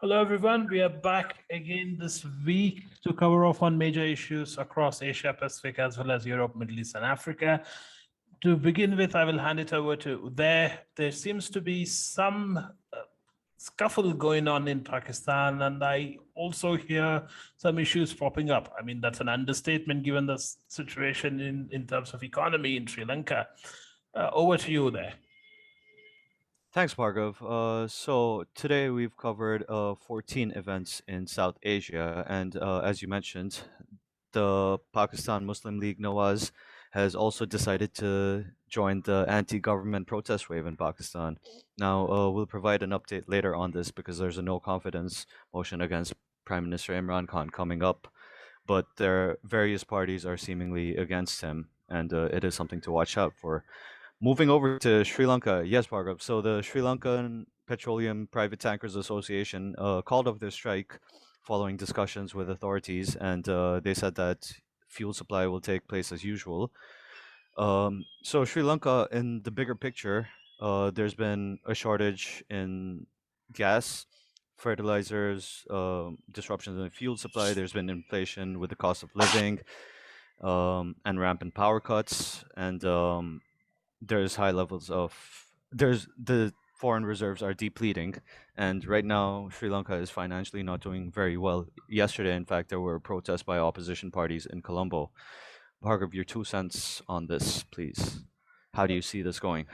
Hello, everyone. We are back again this week to cover off on major issues across Asia Pacific as well as Europe, Middle East, and Africa. To begin with, I will hand it over to Uday. There seems to be some scuffle going on in Pakistan, and I also hear some issues popping up. I mean, that's an understatement given the situation in terms of economy in Sri Lanka. Over to you there. Thanks, Bhargav. So today we've covered 14 events in South Asia, and as you mentioned, the Pakistan Muslim League Nawaz has also decided to join the anti-government protest wave in Pakistan. Now, we'll provide an update later on this because there's a no confidence motion against Prime Minister Imran Khan coming up, but there various parties are seemingly against him, and it is something to watch out for. Moving over to Sri Lanka, yes, Bhargav. So the Sri Lankan Petroleum Private Tankers Association called off their strike following discussions with authorities, and they said that fuel supply will take place as usual. So Sri Lanka, in the bigger picture, there's been a shortage in gas, fertilizers, disruptions in the fuel supply. There's been inflation with the cost of living, and rampant power cuts, and there's high levels of there's the foreign reserves are depleting, and right now Sri Lanka is financially not doing very well. Yesterday, in fact, there were protests by opposition parties in Colombo. Bhargav, your 2 cents on this, please. How do you see this going?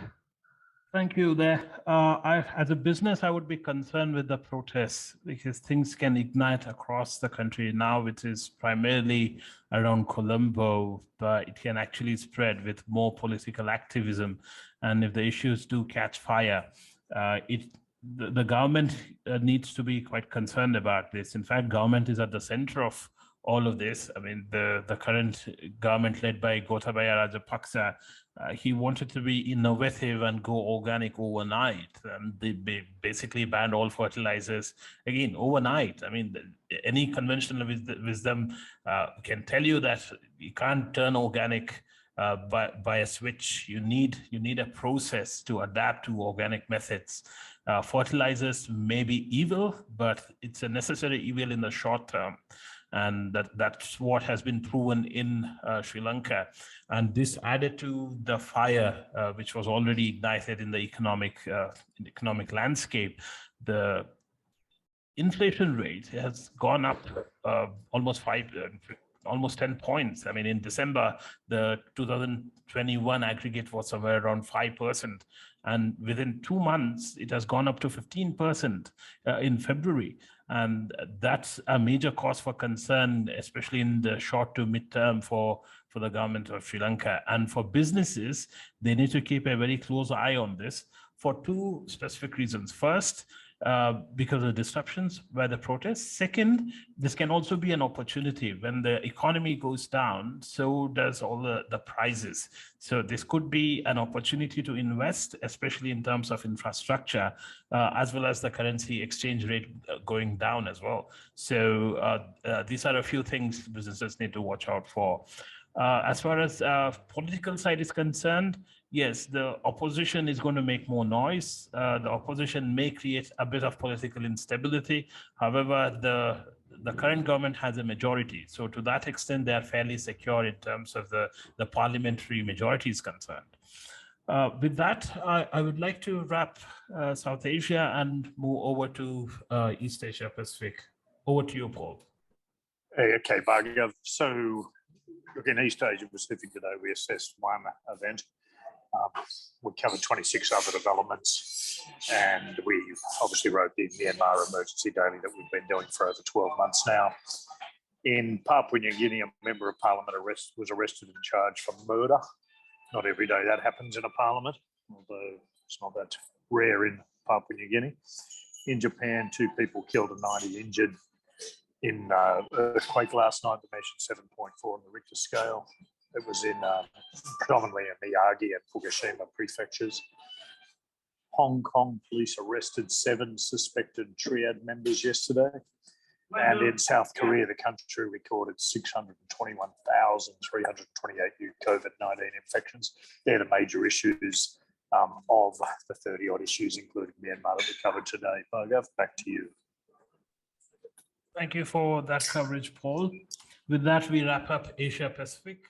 Thank you. There, as a business, I would be concerned with the protests because things can ignite across the country now, which is primarily around Colombo, but it can actually spread with more political activism. And if the issues do catch fire, the government needs to be quite concerned about this. In fact, government is at the center of all of this. I mean, the current government led by Gotabaya Rajapaksa, he wanted to be innovative and go organic overnight. And they basically banned all fertilizers again overnight. I mean, any conventional wisdom can tell you that you can't turn organic by a switch. You need a process to adapt to organic methods. Fertilizers may be evil, but it's a necessary evil in the short term. And that's what has been proven in Sri Lanka. And this added to the fire, which was already ignited in the economic landscape. The inflation rate has gone up almost 10 points. I mean, in December, the 2021 aggregate was somewhere around 5%. And within 2 months, it has gone up to 15% in February. And that's a major cause for concern, especially in the short to mid-term for the government of Sri Lanka. And for businesses, they need to keep a very close eye on this for two specific reasons. First, because of disruptions by the protests. Second, this can also be an opportunity. When the economy goes down, so does all the prices. So this could be an opportunity to invest, especially in terms of infrastructure, as well as the currency exchange rate going down as well. So these are a few things businesses need to watch out for. As far as political side is concerned, yes, the opposition is going to make more noise. The opposition may create a bit of political instability. However, the current government has a majority. So to that extent, they are fairly secure in terms of the parliamentary majority is concerned. With that, I would like to wrap South Asia and move over to East Asia Pacific. Over to you, Paul. Okay, Bhargav. So, look, in East Asia Pacific today, we assessed one event. We covered 26 other developments, and we obviously wrote the Myanmar Emergency Daily that we've been doing for over 12 months now. In Papua New Guinea, a member of parliament was arrested and charged for murder. Not every day that happens in a parliament, although it's not that rare in Papua New Guinea. In Japan, 2 people killed and 90 injured in earthquake last night, that measured 7.4 on the Richter scale. It was in predominantly in Miyagi and Fukushima prefectures. Hong Kong police arrested 7 suspected triad members yesterday. And in South Korea, the country recorded 621,328 new COVID-19 infections. They're the major issues of the 30-odd issues, including Myanmar, that we covered today. Bhargav, back to you. Thank you for that coverage, Paul. With that, we wrap up Asia Pacific.